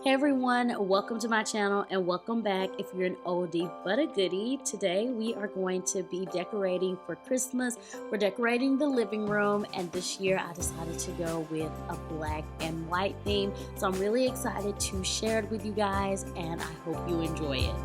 Hey everyone, welcome to my channel and welcome back if you're an oldie but a goodie. Today we are going to be decorating for Christmas. We're decorating the living room, and this year I decided to go with a black and white theme. So I'm really excited to share it with you guys, and I hope you enjoy it.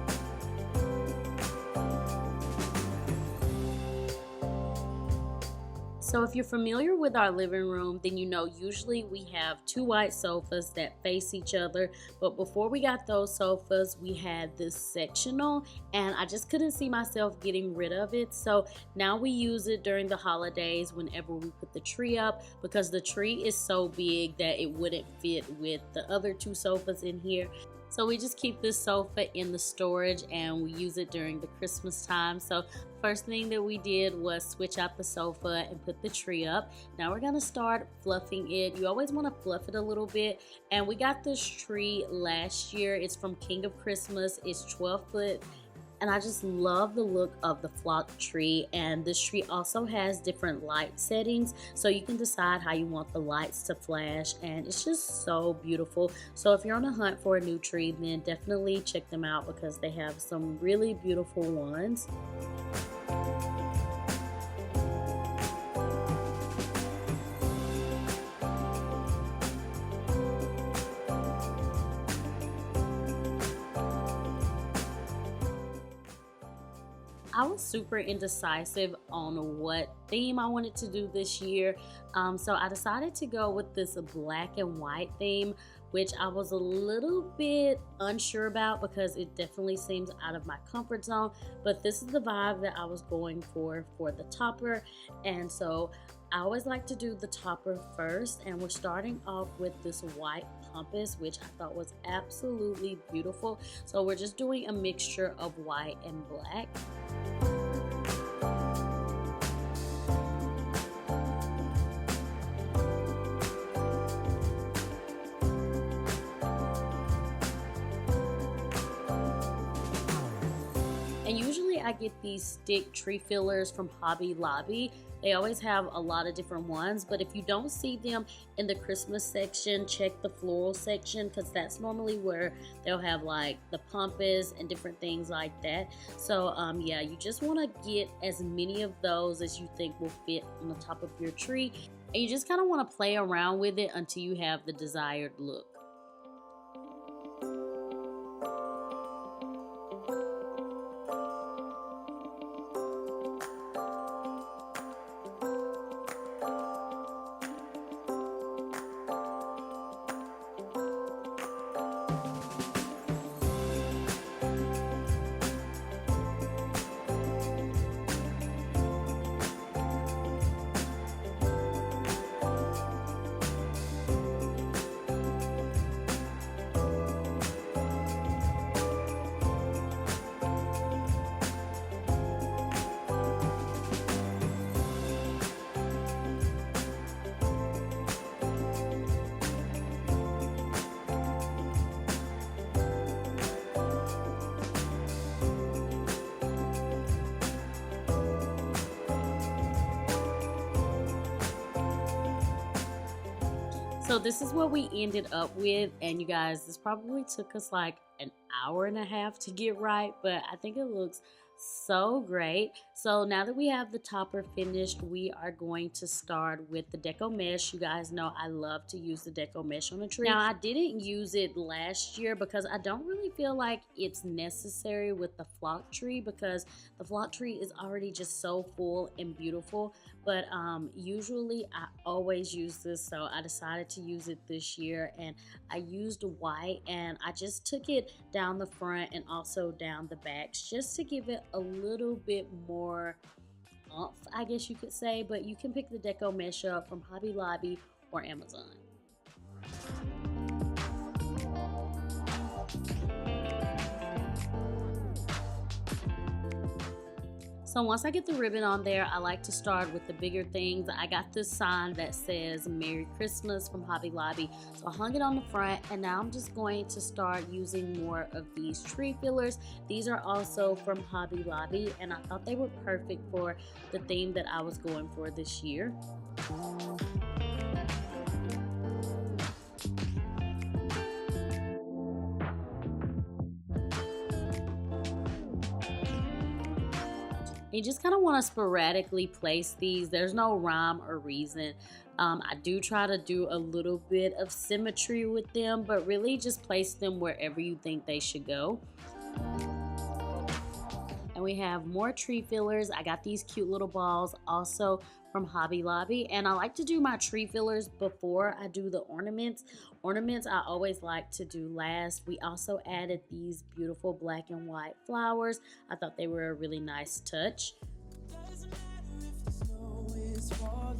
So if you're familiar with our living room, then you know usually we have two white sofas that face each other. But before we got those sofas, we had this sectional, and I just couldn't see myself getting rid of it. So now we use it during the holidays whenever we put the tree up, because the tree is so big that it wouldn't fit with the other two sofas in here. So we just keep this sofa in the storage and we use it during the Christmas time. So first thing that we did was switch out the sofa and put the tree up. Now we're gonna start fluffing it. You always wanna fluff it a little bit. And we got this tree last year. It's from King of Christmas. It's 12 foot. And I just love the look of the flock tree, and this tree also has different light settings, so you can decide how you want the lights to flash, and it's just so beautiful. So if you're on a hunt for a new tree, then definitely check them out because they have some really beautiful ones. I was super indecisive on what theme I wanted to do this year, so I decided to go with this black and white theme, which I was a little bit unsure about because it definitely seems out of my comfort zone, but this is the vibe that I was going for the topper. And so I always like to do the topper first, and we're starting off with this white pampas, which I thought was absolutely beautiful. So we're just doing a mixture of white and black. And usually I get these stick tree fillers from Hobby Lobby. They always have a lot of different ones, but if you don't see them in the Christmas section, check the floral section, because that's normally where they'll have like the pampas and different things like that. So yeah, you just want to get as many of those as you think will fit on the top of your tree, and you just kind of want to play around with it until you have the desired look. So this is what we ended up with, and you guys, this probably took us like an hour and a half to get right, but I think it looks so great. So now that we have the topper finished, we are going to start with the deco mesh. You guys know I love to use the deco mesh on a tree. Now I didn't use it last year because I don't really feel like it's necessary with the flock tree, because the flock tree is already just so full and beautiful. But usually I always use this, so I decided to use it this year, and I used white, and I just took it down the front and also down the backs just to give it a little bit more oomph, I guess you could say. But you can pick the deco mesh up from Hobby Lobby or Amazon. So once I get the ribbon on there, I like to start with the bigger things. I got this sign that says Merry Christmas from Hobby Lobby. So I hung it on the front, and now I'm just going to start using more of these tree fillers. These are also from Hobby Lobby, and I thought they were perfect for the theme that I was going for this year. You just kind of want to sporadically place these. There's no rhyme or reason. I do try to do a little bit of symmetry with them, but really just place them wherever you think they should go. And we have more tree fillers. I got these cute little balls also from Hobby Lobby, and I like to do my tree fillers before I do the ornaments. Ornaments I always like to do last. We also added these beautiful black and white flowers. I thought they were a really nice touch. Doesn't matter if the snow is falling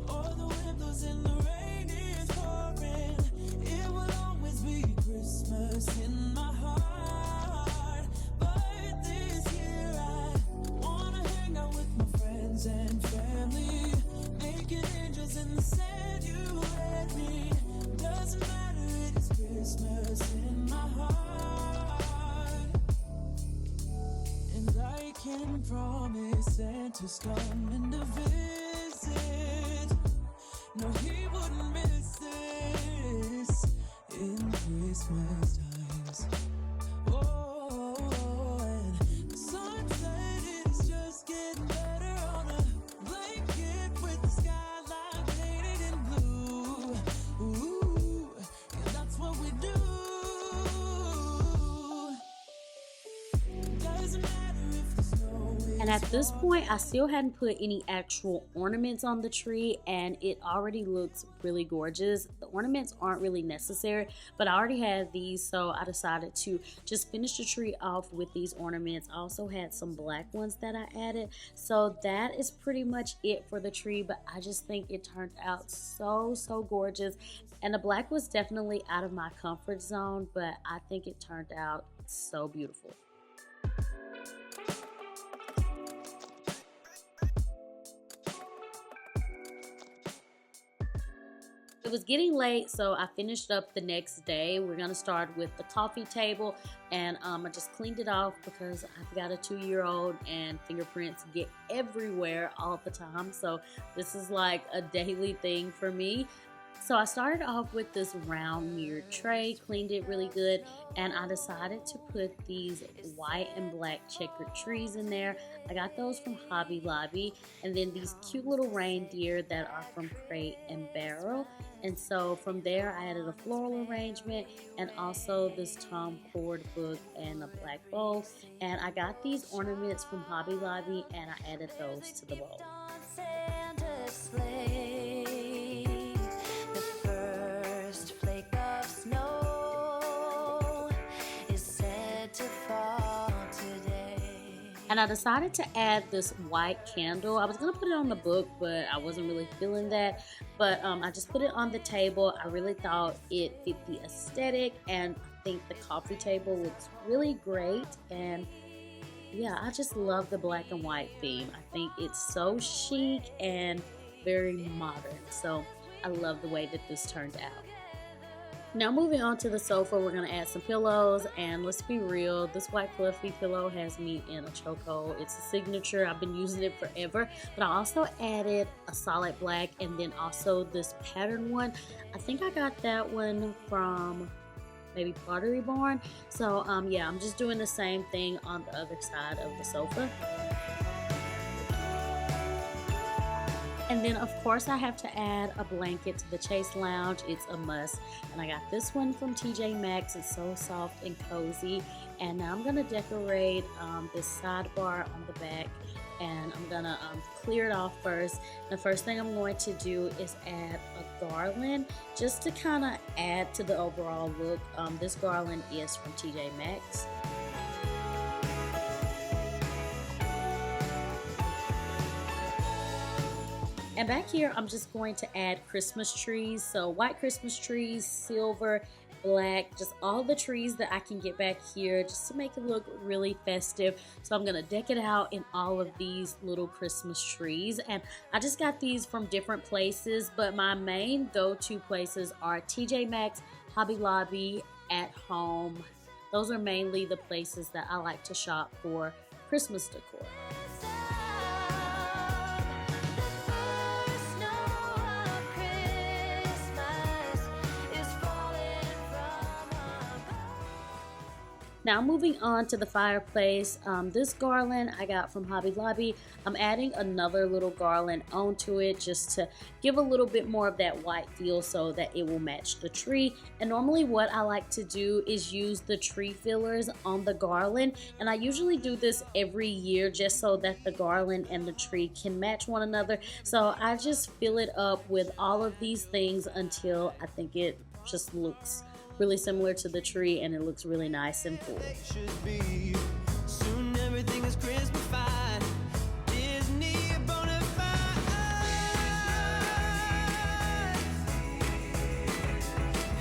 or the wind blows and the rain is pouring. It will always be Christmas in my heart. But this year I wanna hang out with my friends and family, making angels in the sand. You and me. Doesn't matter, it is Christmas in my heart. And I can promise Santa's coming to visit. No, he wouldn't miss this in Christmas times. Oh, and the sunset is just getting better on a blanket with the skyline painted in blue. Ooh, yeah, that's what we do. Doesn't matter if the snow is. And at this point, I still hadn't put any actual ornaments on the tree, and it already looks really gorgeous. The ornaments aren't really necessary, but I already had these, so I decided to just finish the tree off with these ornaments. I also had some black ones that I added, so that is pretty much it for the tree, but I just think it turned out so gorgeous. And the black was definitely out of my comfort zone, but I think it turned out so beautiful. It was getting late, so I finished up the next day. We're gonna start with the coffee table, and I just cleaned it off because I've got a 2-year-old and fingerprints get everywhere all the time. So this is like a daily thing for me. So I started off with this round mirrored tray, cleaned it really good, and I decided to put these white and black checkered trees in there. I got those from Hobby Lobby, and then these cute little reindeer that are from Crate and Barrel. And so from there I added a floral arrangement and also this Tom Ford book and a black bowl. And I got these ornaments from Hobby Lobby and I added those to the bowl. And I decided to add this white candle. I was gonna put it on the book, but I wasn't really feeling that. But I just put it on the table. I really thought it fit the aesthetic, and I think the coffee table looks really great. And yeah, I just love the black and white theme. I think it's so chic and very modern. So I love the way that this turned out. Now moving on to the sofa, we're going to add some pillows, and let's be real, this white fluffy pillow has me in a chokehold. It's a signature. I've been using it forever, but I also added a solid black and then also this pattern one. I think I got that one from maybe Pottery Barn. So yeah, I'm just doing the same thing on the other side of the sofa. And then of course I have to add a blanket to the Chase Lounge. It's a must. And I got this one from TJ Maxx. It's so soft and cozy. And now I'm gonna decorate this sidebar on the back, and I'm gonna clear it off first. The first thing I'm going to do is add a garland just to kind of add to the overall look. This garland is from TJ Maxx. And back here, I'm just going to add Christmas trees. So white Christmas trees, silver, black, just all the trees that I can get back here just to make it look really festive. So I'm gonna deck it out in all of these little Christmas trees. And I just got these from different places, but my main go-to places are TJ Maxx, Hobby Lobby, At Home. Those are mainly the places that I like to shop for Christmas decor. Now moving on to the fireplace, this garland I got from Hobby Lobby. I'm adding another little garland onto it just to give a little bit more of that white feel so that it will match the tree. And normally what I like to do is use the tree fillers on the garland, and I usually do this every year just so that the garland and the tree can match one another. So I just fill it up with all of these things until I think it just looks really similar to the tree and it looks really nice and full. Soon everything is Christmas-fied. Disney bonafide.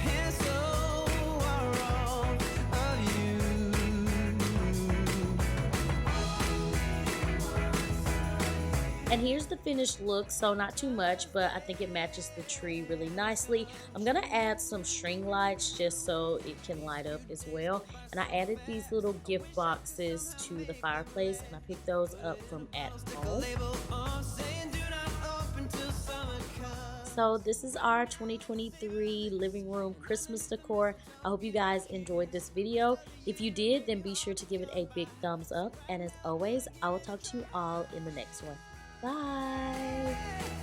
And so are all of you. And here's the finished look, so not too much, but I think it matches the tree really nicely. I'm gonna add some string lights just so it can light up as well. And I added these little gift boxes to the fireplace, and I picked those up from at home. So this is our 2023 living room Christmas decor. I hope you guys enjoyed this video. If you did, then be sure to give it a big thumbs up. And as always, I will talk to you all in the next one. Bye.